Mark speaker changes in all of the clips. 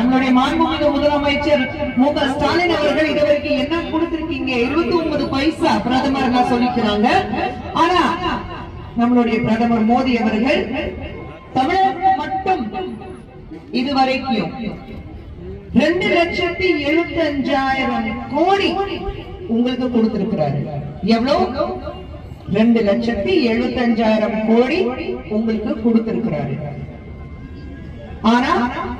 Speaker 1: நம்மளுடைய மாண்புமிகு முதலமைச்சர் மு.க. ஸ்டாலின் அவர்கள் இதுவரைக்கும் என்ன கொடுத்திருக்கீங்க? 29 பைசா பிரதமர் நான் சொல்லிக்கிறாங்க. ஆனா நம்மளுடைய பிரதமர் மோடி அவர்கள் தமிழகம் மட்டும் இதுவரைக்கும் 2,75,000 கோடி உங்களுக்கு கொடுத்திருக்கிறாரு. எவ்வளவு? 2,75,000 கோடி உங்களுக்கு கொடுத்திருக்கிறாரு. ஆனா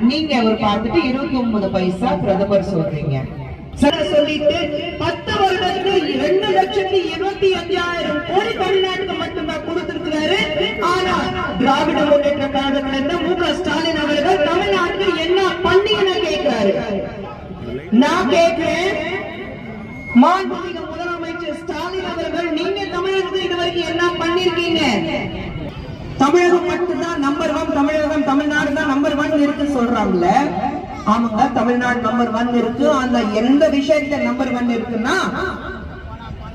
Speaker 1: நீங்க அவர் பார்த்துட்டு 29 பைசா பிரதமர் சொல்றீங்க. சொல்லிட்டு 10 வருடத்துக்கு 2,25,000 கோடி தமிழ்நாட்டுக்கு மட்டும்தான் கொடுத்திருக்கிறாரு. ஆனா திராவிட முன்னேற்ற கழகத்திலிருந்து மு.க. ஸ்டாலின் அவர்கள் தமிழ்நாட்டுக்கு என்ன பண்ணீங்கன்னு கேட்கிறாரு. நான் கேட்கிறேன், மாண்புமிகு முதலமைச்சர் ஸ்டாலின் அவர்கள் நீங்க தமிழகத்துக்கு இதுவரைக்கும் என்ன பண்ணிருக்கீங்க? தமிழகம் மட்டும்தான் நம்பர் 1, தமிழகம் தமிழ்நாடு தான் நம்பர் 1 இருக்கு சொல்றாங்கல்ல. ஆமாங்க, தமிழ்நாடு நம்பர் 1 இருக்கு. அந்த எந்த விஷயத்துல நம்பர் 1 இருக்குன்னா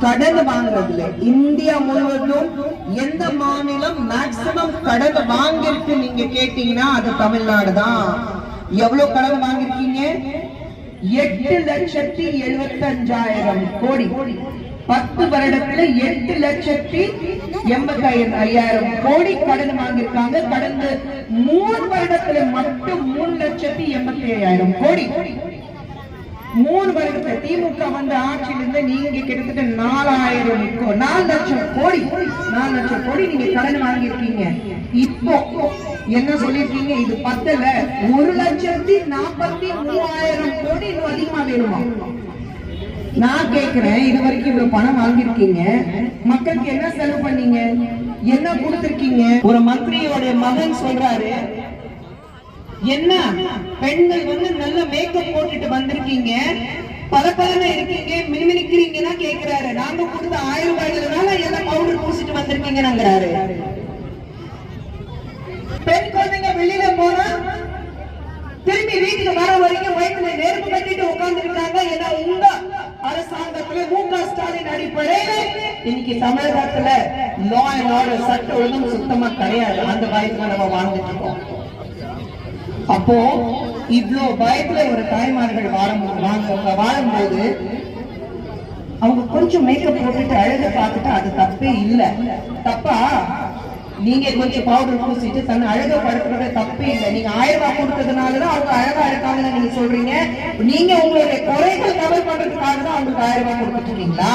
Speaker 1: கடன் வாங்குறதுல. இந்தியா முழுவதும் எந்த மாநிலம் மேக்சிமம் கடன் வாங்கிருக்கு நீங்க கேட்டீங்கன்னா அது தமிழ்நாடு தான். எவ்வளவு கடன் வாங்கிருக்கீங்க? 8,75,000 கோடி. 10 வருடத்துல 8,85,000 கோடி கடன் வாங்கியிருக்காங்க. கடந்த 3 வருடத்துல மட்டும் 3,87,000 கோடி. 3 வருடத்துல திமுக வந்த ஆட்சியிலிருந்து நீங்க கிட்டத்தட்ட 4 லட்சம் கோடி நீங்க கடன் வாங்கியிருக்கீங்க. இப்போ என்ன சொல்லிருக்கீங்க? இது பத்தல, 1,43,000 கோடி இன்னும் அதிகமா வேணுமா? நான் கேட்கிறேன், இது வரைக்கும் இவ்வளவு பணம் வாங்கிருக்கீங்க, மக்களுக்கு என்ன செலவு பண்ணீங்க? என்ன கொடுத்திருக்கீங்க? ஒரு மந்திரியோட மகன் சொல்றாரு, என்ன பெண்கள் நல்ல மேக்கப் போட்டுட்டு வந்திருக்கீங்க, பலபலன்னு இருக்கீங்க, மினுமினுக்கிறீங்கன்னா கேக்குறாரு. நாங்க கொடுத்த 1000 ரூபாய்னால எல்லாம் பவுடர் பூசிட்டு வந்திருக்கீங்கிறாரு. பெண் குழந்தைங்க வெளியில போனா திரும்பி வீட்டுக்கு வர வரைக்கும் வயிற்றுல நெருப்பு கட்டிட்டு உட்கார்ந்து இருக்காங்க. ஏன்னா உங்க அரசாங்கத்துல மு.க. ஸ்டாலின் அடிப்படையில இன்னைக்கு தமிழகத்துல லா அண்ட் ஆர்டர் சட்ட ஒழுங்கும் சுத்தமா கிடையாது. அந்த பயத்துல நம்ம வாழ்ந்துட்டு இருக்கோம். அப்போ இவ்வளவு பயத்துல ஒரு தாய்மார்கள் வாழும்போது அவங்க கொஞ்சம் மேக்கப் போட்டுட்டு அழக பார்த்துட்டு அது தப்பே இல்லை. தப்பா? நீங்க கொஞ்சம் பவுடர் பூசிட்டு தன்னை அழக படுத்துறது தப்பே இல்லை. நீங்க 1000 ரூபாய் கொடுத்ததுனாலதான் அவங்க அழகா இருக்காங்கன்னு நீங்க சொல்றீங்க. நீங்க உங்களுடைய குறைகள் கவர் பண்றதுக்காக தான் அவங்களுக்கு 1000 ரூபாய் கொடுத்துட்டு இருக்கீங்களா?